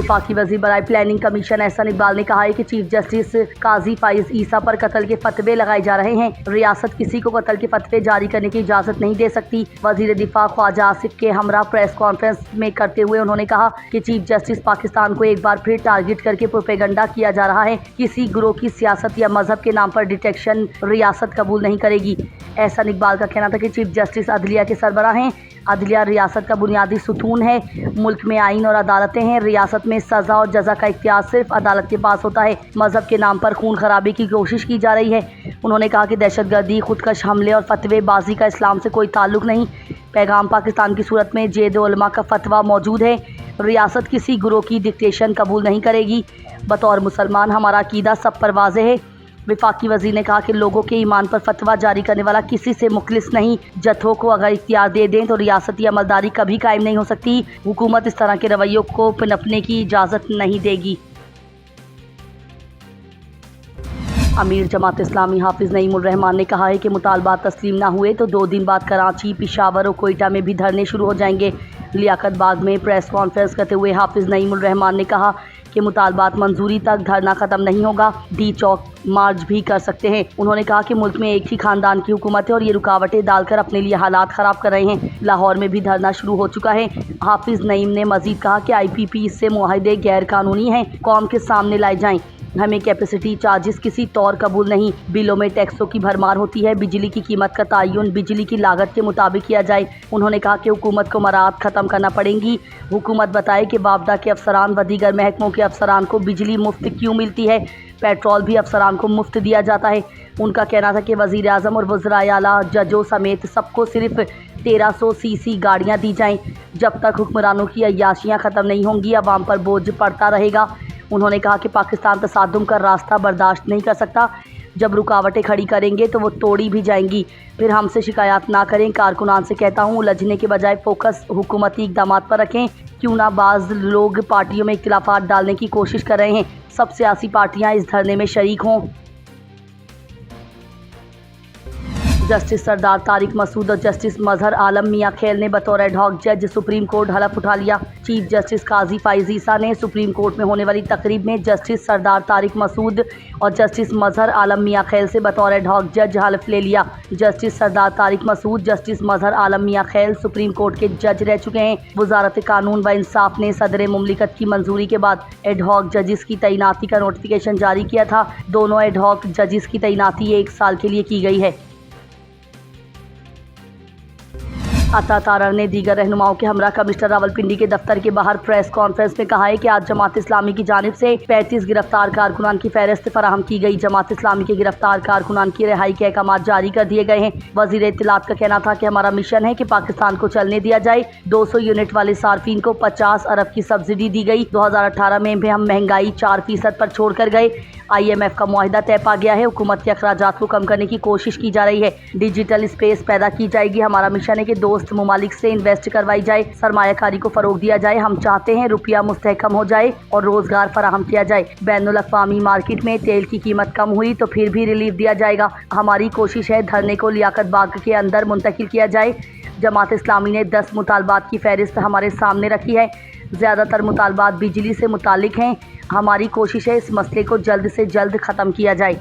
वफाकी वज़ीर बराए प्लानिंग कमीशन एहसन इकबाल ने कहा है कि चीफ जस्टिस काजी फाइज ईसा पर कत्ल के फतवे लगाए जा रहे हैं। रियासत किसी को कत्ल के फतवे जारी करने की इजाज़त नहीं दे सकती। वज़ीर दिफा ख्वाजा आसिफ के हमरा प्रेस कॉन्फ्रेंस में करते हुए उन्होंने कहा कि चीफ जस्टिस पाकिस्तान को एक बार फिर टारगेट करके प्रोपेगेंडा किया जा रहा है। किसी गिरोह की सियासत या मजहब के नाम पर डिटेक्शन रियासत कबूल नहीं करेगी। एहसन इकबाल का कहना था कि चीफ जस्टिस अदलिया के सरबराह हैं। अदलिया रियासत का बुनियादी सुतून है। मुल्क में आइन और अदालतें हैं। रियासत में सज़ा और जज़ा का इख्तियार सिर्फ अदालत के पास होता है। मजहब के नाम पर खून खराबी की कोशिश की जा रही है। उन्होंने कहा कि दहशतगर्दी, खुदकश हमले और फतवेबाजी का इस्लाम से कोई ताल्लुक नहीं। पैगाम पाकिस्तान की सूरत में जेद उलमा का फतवा मौजूद है। रियासत किसी गिरोह की डिक्टेशन कबूल नहीं करेगी। बतौर मुसलमान हमारा अकीदा सब पर वाज़ेह है। वफाकी वज़ीर ने कहा कि लोगों के ईमान पर फतवा जारी करने वाला किसी से मुखलिस नहीं। जत्थों को अगर इख्तियार दे दें तो रियासती अमलदारी कभी कायम नहीं हो सकती। हुकूमत इस तरह के रवैयों को पनपने की इजाज़त नहीं देगी। अमीर जमात इस्लामी हाफिज़ नईमुर रहमान ने कहा है कि मुतालबात तस्लीम ना हुए तो 2 दिन बाद कराची, पिशावर और कोयटा में भी धरने शुरू हो जाएंगे। लियाकत बाग में प्रेस कॉन्फ्रेंस करते हुए हाफिज़ नईमुर रहमान ने कहा कि मुतालबात मंजूरी तक धरना ख़त्म नहीं होगा। डी चौक मार्च भी कर सकते हैं। उन्होंने कहा कि मुल्क में एक ही खानदान की हुकूमत है और ये रुकावटें डालकर अपने लिए हालात ख़राब कर रहे हैं। लाहौर में भी धरना शुरू हो चुका है। हाफिज़ नईम ने मजीद कहा कि IPP इससे मुआहदे गैर कानूनी हैं, कौम के सामने लाए जाएँ। हमें कैपेसिटी चार्जेस किसी तौर कबूल नहीं। बिलों में टैक्सों की भरमार होती है। बिजली की कीमत का तयन बिजली की लागत के मुताबिक किया जाए। उन्होंने कहा कि हुकूमत को मराहत ख़त्म करना पड़ेंगी। हुकूमत बताए कि वापदा के अफसरान व दीगर महकमों के अफसरान को बिजली मुफ्त क्यों मिलती है। पेट्रोल भी अफसरान को मुफ्त दिया जाता है। उनका कहना था कि वज़ीर आज़म और वज़राए आला, जजों समेत सबको सिर्फ 1300 CC गाड़ियाँ दी जाएँ। जब तक हुक्मरानों की अय्याशियाँ ख़त्म नहीं होंगी अवाम पर बोझ पड़ता रहेगा। उन्होंने कहा कि पाकिस्तान तसादुम का रास्ता बर्दाश्त नहीं कर सकता। जब रुकावटें खड़ी करेंगे तो वो तोड़ी भी जाएंगी। फिर हमसे शिकायत ना करें। कारकुनान से कहता हूँ उलझने के बजाय फोकस हुकूमती इक़दाम पर रखें। क्यों ना बाज़ लोग पार्टियों में इख्तिलाफात डालने की कोशिश कर रहे हैं। सब सियासी पार्टियाँ इस धरने में शरीक हों। जस्टिस सरदार तारिक मसूद और जस्टिस मजहर आलम मियां खेल ने बतौर एडहॉक जज सुप्रीम कोर्ट हलफ उठा लिया। चीफ जस्टिस काजी फाइज ईसा ने सुप्रीम कोर्ट में होने वाली तकरीब में जस्टिस सरदार तारिक मसूद और जस्टिस मजहर आलम मियां खेल से बतौर एडहॉक जज हलफ ले लिया। जस्टिस सरदार तारिक मसूद, जस्टिस मजहर आलम मियां खेल सुप्रीम कोर्ट के जज रह चुके हैं। वजारत कानून व इंसाफ ने सदर मुमलिकत की मंजूरी के बाद एडहॉक जजिस की तैनाती का नोटिफिकेशन जारी किया था। दोनों एडहॉक जजिस की तैनाती 1 साल के लिए की गई है। अता तारड़ ने दीगर रहनुमाओं के हमरा कमिश्नर रावलपिंडी के दफ्तर के बाहर प्रेस कॉन्फ्रेंस में कहा है कि आज जमात इस्लामी की जानिब से 35 गिरफ्तार कारकुनान की फहरिस्त फराहम की गई। जमात इस्लामी के गिरफ्तार कारकुनान की रिहाई के अहकाम जारी कर दिए गए हैं। वजीर इत्तलात का कहना था कि हमारा मिशन है कि पाकिस्तान को चलने दिया जाए। 200 यूनिट वाले सार्फिन को 50 अरब की सब्सिडी दी गई। 2018 में भी हम महंगाई 4% पर छोड़ कर गए। IMF का मुआहिदा तय पा गया है। हुकूमत के अखराजात को कम करने की कोशिश की जा रही है। डिजिटल स्पेस पैदा की जाएगी। हमारा मिशन है कि दोस्त मुमालिक से इन्वेस्ट करवाई जाए, सरमायाकारी को फरोग दिया जाए। हम चाहते हैं रुपया मुस्तहकम हो जाए और रोजगार फराहम किया जाए। बैनुल अक़वामी मार्केट में तेल की कीमत कम हुई तो फिर भी रिलीफ दिया जाएगा। हमारी कोशिश है धरने को लियाकत बाग के अंदर मुंतकिल किया जाए। जमात इस्लामी ने 10 मुतालबात की फहरिस्त हमारे सामने रखी है। ज़्यादातर मुतालबात बिजली से मुतालिक हैं। हमारी कोशिश है इस मसले को जल्द से जल्द ख़त्म किया जाए।